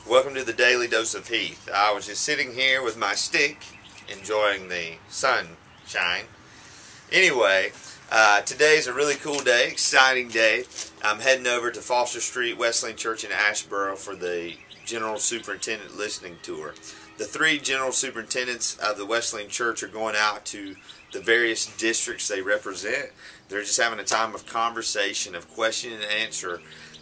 Welcome to the Daily Dose of Heath. I was just sitting here with my stick, enjoying the sunshine. Anyway, today's a really cool day, exciting day. I'm heading over to Foster Street, Wesleyan Church in Asheboro for the General Superintendent listening tour. The three General Superintendents of the Wesleyan Church are going out to the various districts they represent. They're just having a time of conversation, of question and answer,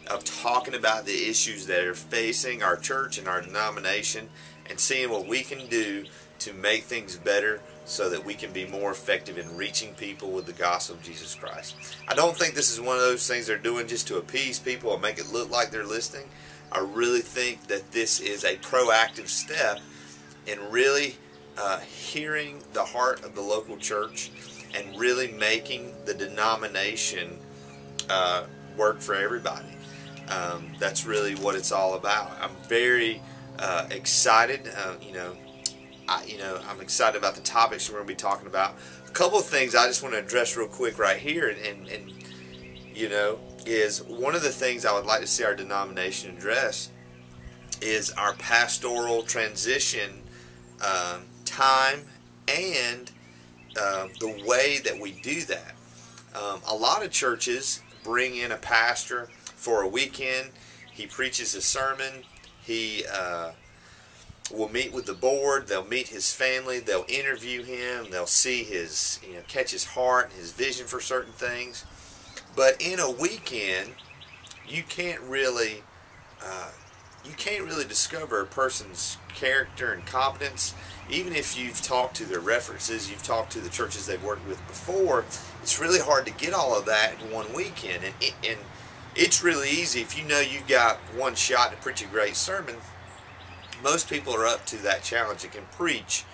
of talking about the issues that are facing our church and our denomination, and seeing what we can do to make things better so that we can be more effective in reaching people with the gospel of Jesus Christ. I don't think this is one of those things they're doing just to appease people or make it look like they're listening. I really think that this is a proactive step in really hearing the heart of the local church and really making the denomination work for everybody. That's really what it's all about. I'm very excited. I'm excited about the topics we're going to be talking about. A couple of things I just want to address real quick right here, and is one of the things I would like to see our denomination address is our pastoral transition time and the way that we do that. A lot of churches bring in a pastor for a weekend. He preaches a sermon. He will meet with the board. They'll meet his family. They'll interview him. They'll see his, catch his heart and his vision for certain things. But in a weekend, you can't really discover a person's character and competence. Even if you've talked to their references, you've talked to the churches they've worked with before, it's really hard to get all of that in one weekend. And it's really easy if you know you've got one shot to preach a great sermon. Most people are up to that challenge and can preach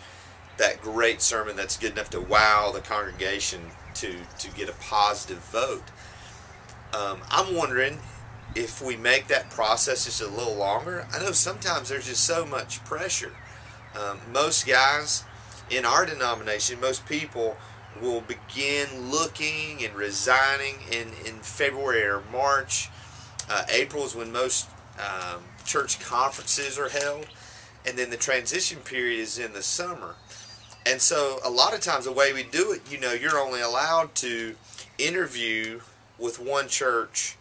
that great sermon that's good enough to wow the congregation to get a positive vote. I'm wondering if we make that process just a little longer. I know sometimes there's just so much pressure. Most guys in our denomination, most people will begin looking and resigning in February or March. April is when most church conferences are held, and then the transition period is in the summer. And so a lot of times the way we do it, you're only allowed to interview with one church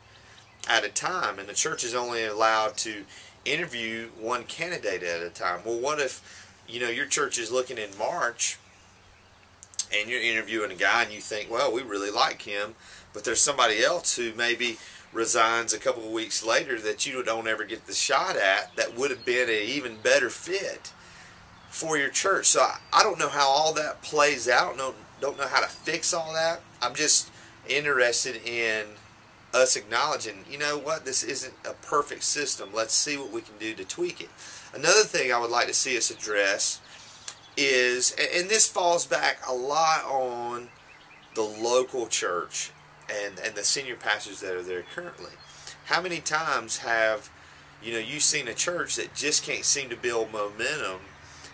at a time, and the church is only allowed to interview one candidate at a time. Well, what if your church is looking in March and you're interviewing a guy and you think, well, we really like him, but there's somebody else who maybe resigns a couple of weeks later that you don't ever get the shot at that would have been an even better fit for your church. So I don't know how all that plays out. Don't know how to fix all that. I'm just interested in us acknowledging, this isn't a perfect system. Let's see what we can do to tweak it. Another thing I would like to see us address is, and this falls back a lot on the local church and the senior pastors that are there currently. How many times have you seen a church that just can't seem to build momentum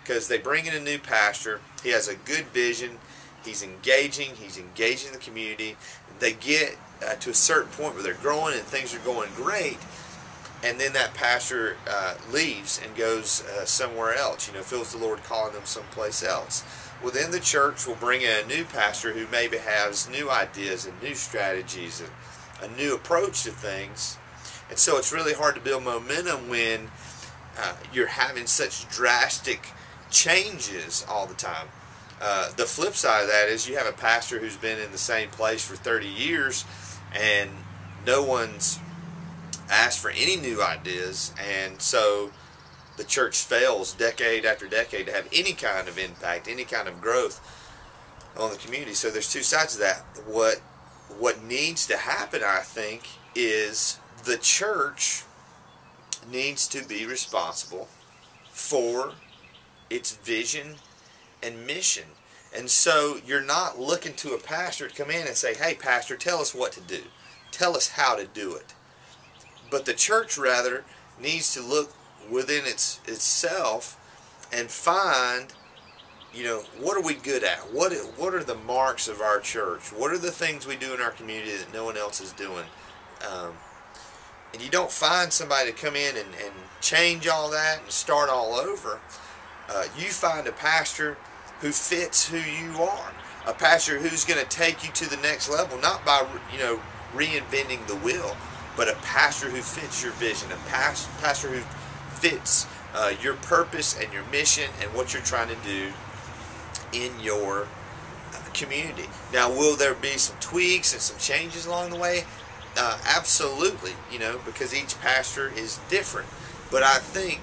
because they bring in a new pastor, he has a good vision, he's engaging the community, they get to a certain point where they're growing and things are going great, and then that pastor leaves and goes somewhere else, feels the Lord calling them someplace else. Well, then the church will bring in a new pastor who maybe has new ideas and new strategies and a new approach to things. And so it's really hard to build momentum when you're having such drastic changes all the time. The flip side of that is you have a pastor who's been in the same place for 30 years and no one's asked for any new ideas, and so the church fails decade after decade to have any kind of impact, any kind of growth on the community. So there's two sides of that. What needs to happen, I think, is the church needs to be responsible for its vision and mission. And so you're not looking to a pastor to come in and say, hey, pastor, tell us what to do. Tell us how to do it. But the church, rather, needs to look within itself and find, what are we good at? What are the marks of our church? What are the things we do in our community that no one else is doing? and you don't find somebody to come in and change all that and start all over. You find a pastor who fits who you are, a pastor who's going to take you to the next level, not by reinventing the wheel, but a pastor who fits your vision, a pastor who fits your purpose and your mission and what you're trying to do in your community. Now, will there be some tweaks and some changes along the way? Absolutely, because each pastor is different. But I think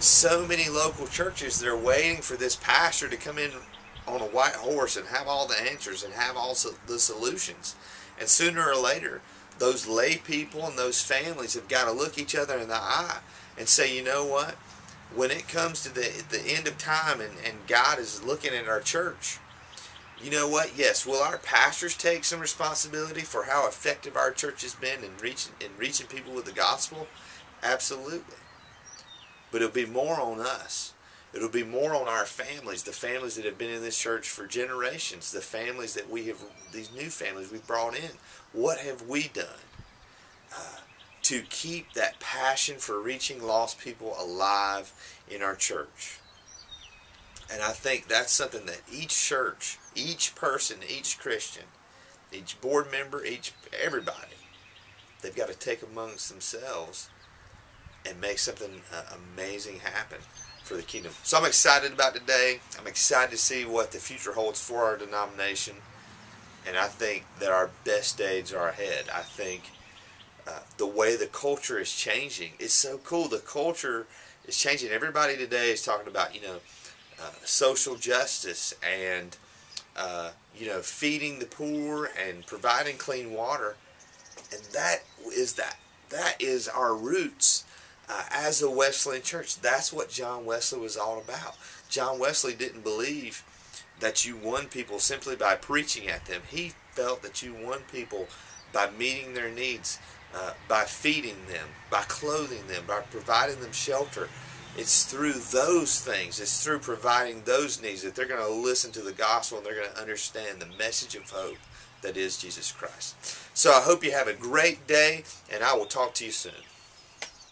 so many local churches, they're waiting for this pastor to come in on a white horse and have all the answers and have all the solutions. And sooner or later, those lay people and those families have got to look each other in the eye and say, you know what? When it comes to the end of time and God is looking at our church, you know what? Yes, will our pastors take some responsibility for how effective our church has been in reaching people with the gospel? Absolutely. But it'll be more on us. It'll be more on our families, the families that have been in this church for generations, the families that these new families we've brought in. What have we done to keep that passion for reaching lost people alive in our church? And I think that's something that each church, each person, each Christian, each board member, everybody, they've got to take amongst themselves and make something amazing happen for the kingdom. So I'm excited about today. I'm excited to see what the future holds for our denomination. And I think that our best days are ahead. I think the way the culture is changing is so cool. The culture is changing. Everybody today is talking about, social justice and, feeding the poor and providing clean water. And that is our roots as a Wesleyan church. That's what John Wesley was all about. John Wesley didn't believe that you won people simply by preaching at them. He felt that you won people by meeting their needs, by feeding them, by clothing them, by providing them shelter. It's through those things, it's through providing those needs that they're going to listen to the gospel and they're going to understand the message of hope that is Jesus Christ. So I hope you have a great day, and I will talk to you soon.